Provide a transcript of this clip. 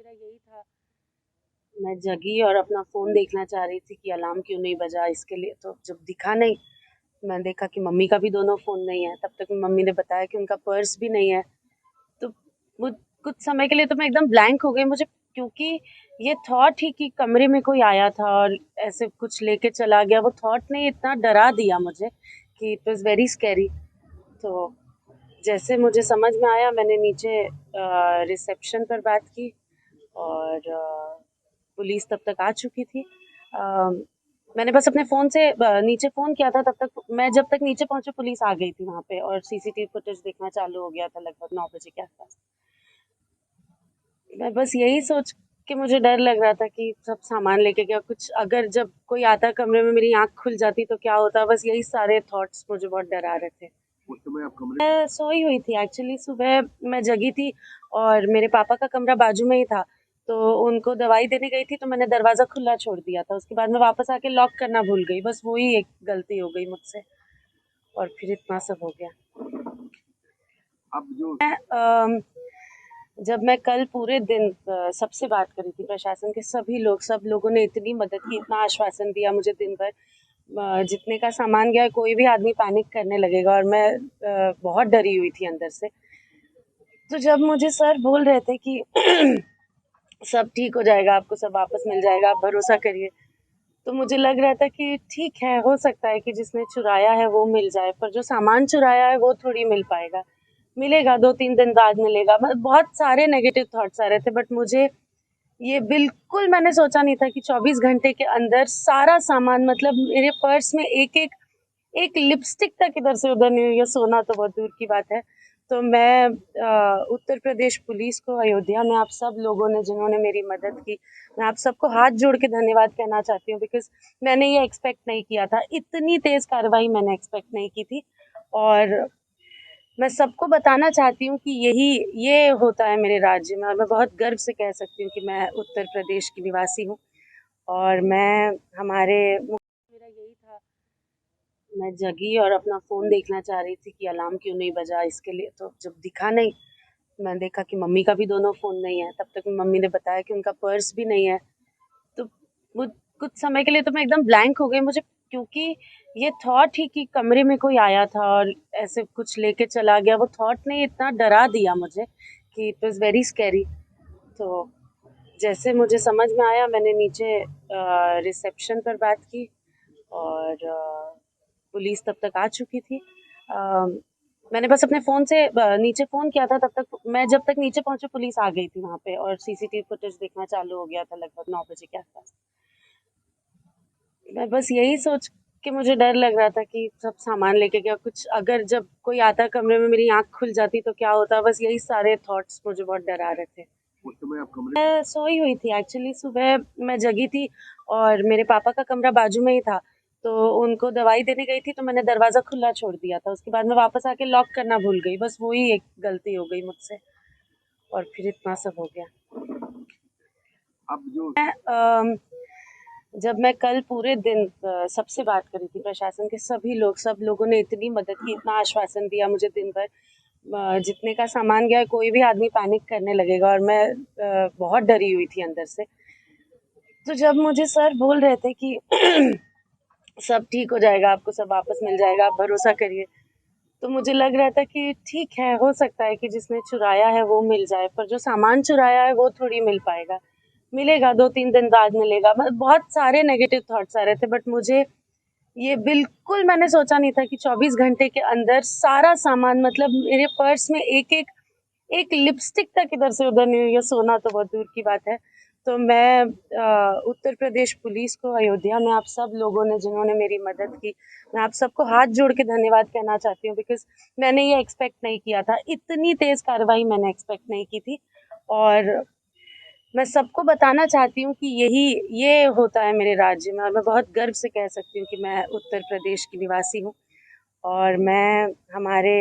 मेरा यही था। मैं जगी और अपना फ़ोन देखना चाह रही थी कि अलार्म क्यों नहीं बजा इसके लिए, तो जब दिखा नहीं, मैं देखा कि मम्मी का भी दोनों फ़ोन नहीं है। तब तक मम्मी ने बताया कि उनका पर्स भी नहीं है। तो वो कुछ समय के लिए तो मैं एकदम ब्लैंक हो गई मुझे, क्योंकि ये थॉट ही कि कमरे में कोई आया था और ऐसे कुछ लेके चला गया, वो थॉट ने इतना डरा दिया मुझे कि इट वाज़ वेरी स्कैरी। तो जैसे मुझे समझ में आया, मैंने नीचे रिसेप्शन पर बात की और पुलिस तब तक आ चुकी थी। अ, मैंने बस अपने फ़ोन से नीचे फ़ोन किया था, तब तक मैं जब तक नीचे पहुंची पुलिस आ गई थी वहाँ पे और सीसीटीवी फुटेज देखना चालू हो गया था लगभग 9 बजे के आसपास। मैं बस यही सोच के मुझे डर लग रहा था कि सब सामान लेके गया, कुछ अगर जब कोई आता कमरे में मेरी आँख खुल जाती तो क्या होता, बस यही सारे थॉट्स मुझे बहुत डरा रहे थे। उस समय आप कमरे मैं सोई हुई थी एक्चुअली, सुबह मैं जगी थी और मेरे पापा का कमरा बाजू में ही था, तो उनको दवाई देने गई थी तो मैंने दरवाज़ा खुला छोड़ दिया था। उसके बाद मैं वापस आके लॉक करना भूल गई, बस वही एक गलती हो गई मुझसे और फिर इतना सब हो गया। अब जो जब मैं कल पूरे दिन सबसे बात करी थी, प्रशासन के सब लोगों ने इतनी मदद की, इतना आश्वासन दिया मुझे दिन भर। जितने का सामान गया है, कोई भी आदमी पैनिक करने लगेगा और मैं बहुत डरी हुई थी अंदर से। तो जब मुझे सर बोल रहे थे कि सब ठीक हो जाएगा, आपको सब वापस मिल जाएगा, आप भरोसा करिए, तो मुझे लग रहा था कि ठीक है, हो सकता है कि जिसने चुराया है वो मिल जाए, पर जो सामान चुराया है वो थोड़ी मिल पाएगा। मिलेगा 2-3 दिन बाद मिलेगा। बहुत सारे नेगेटिव थॉट्स आ रहे थे, बट मुझे ये बिल्कुल मैंने सोचा नहीं था कि 24 घंटे के अंदर सारा सामान, मतलब मेरे पर्स में एक एक एक लिपस्टिक तक इधर से उधर नहीं हुई है, सोना तो बहुत दूर की बात है। तो मैं उत्तर प्रदेश पुलिस को, अयोध्या में आप सब लोगों ने जिन्होंने मेरी मदद की, मैं आप सबको हाथ जोड़ के धन्यवाद कहना चाहती हूँ, बिकॉज मैंने ये एक्सपेक्ट नहीं किया था, इतनी तेज कार्रवाई मैंने एक्सपेक्ट नहीं की थी। और मैं सबको बताना चाहती हूँ कि ये होता है मेरे राज्य में, और मैं बहुत गर्व से कह सकती हूँ कि मैं उत्तर प्रदेश की निवासी हूँ। और मैं हमारे मेरा यही था। मैं जगी और अपना फ़ोन देखना चाह रही थी कि अलार्म क्यों नहीं बजा इसके लिए, तो जब दिखा नहीं, मैं देखा कि मम्मी का भी दोनों फ़ोन नहीं है। तब तक मम्मी ने बताया कि उनका पर्स भी नहीं है। तो वो कुछ समय के लिए तो मैं एकदम ब्लैंक हो गई मुझे, क्योंकि ये थॉट ही कि कमरे में कोई आया था और ऐसे कुछ लेके चला गया, वो थॉट ने इतना डरा दिया मुझे कि इट वाज़ वेरी स्कैरी। तो जैसे मुझे समझ में आया, मैंने नीचे रिसेप्शन पर बात की और पुलिस तब तक आ चुकी थी। मैंने बस अपने फ़ोन से नीचे फ़ोन किया था, तब तक मैं जब तक नीचे पहुंची पुलिस आ गई थी वहाँ पे और सीसीटीवी फुटेज देखना चालू हो गया था लगभग 9 बजे के आसपास। मैं बस यही सोच के मुझे डर लग रहा था कि सब सामान लेके गया, कुछ अगर जब कोई आता कमरे में मेरी आँख खुल जाती तो क्या होता, बस यही सारे थॉट्स मुझे बहुत डरा रहे थे। उस समय आप कमरे मैं सोई हुई थी एक्चुअली, सुबह मैं जगी थी और मेरे पापा का कमरा बाजू में ही था, तो उनको दवाई देने गई थी तो मैंने दरवाज़ा खुला छोड़ दिया था। उसके बाद मैं वापस आके लॉक करना भूल गई, बस वही एक गलती हो गई मुझसे और फिर इतना सब हो गया। अब जो मैं जब मैं कल पूरे दिन सबसे बात करी थी, प्रशासन के सब लोगों ने इतनी मदद की, इतना आश्वासन दिया मुझे दिन भर। जितने का सामान गया है, कोई भी आदमी पैनिक करने लगेगा और मैं बहुत डरी हुई थी अंदर से। तो जब मुझे सर बोल रहे थे कि सब ठीक हो जाएगा, आपको सब वापस मिल जाएगा, आप भरोसा करिए, तो मुझे लग रहा था कि ठीक है, हो सकता है कि जिसने चुराया है वो मिल जाए, पर जो सामान चुराया है वो थोड़ी मिल पाएगा। मिलेगा 2-3 दिन बाद मिलेगा। बहुत सारे नेगेटिव थॉट्स आ रहे थे, बट मुझे ये बिल्कुल मैंने सोचा नहीं था कि 24 घंटे के अंदर सारा सामान, मतलब मेरे पर्स में एक लिपस्टिक तक इधर से उधर नहीं हुई है, सोना तो बहुत दूर की बात है। तो मैं उत्तर प्रदेश पुलिस को, अयोध्या में आप सब लोगों ने जिन्होंने मेरी मदद की, मैं आप सबको हाथ जोड़ के धन्यवाद कहना चाहती हूँ, बिकॉज मैंने ये एक्सपेक्ट नहीं किया था, इतनी तेज कार्रवाई मैंने एक्सपेक्ट नहीं की थी। और मैं सबको बताना चाहती हूँ कि ये होता है मेरे राज्य में, और मैं बहुत गर्व से कह सकती हूँ कि मैं उत्तर प्रदेश की निवासी हूँ। और मैं हमारे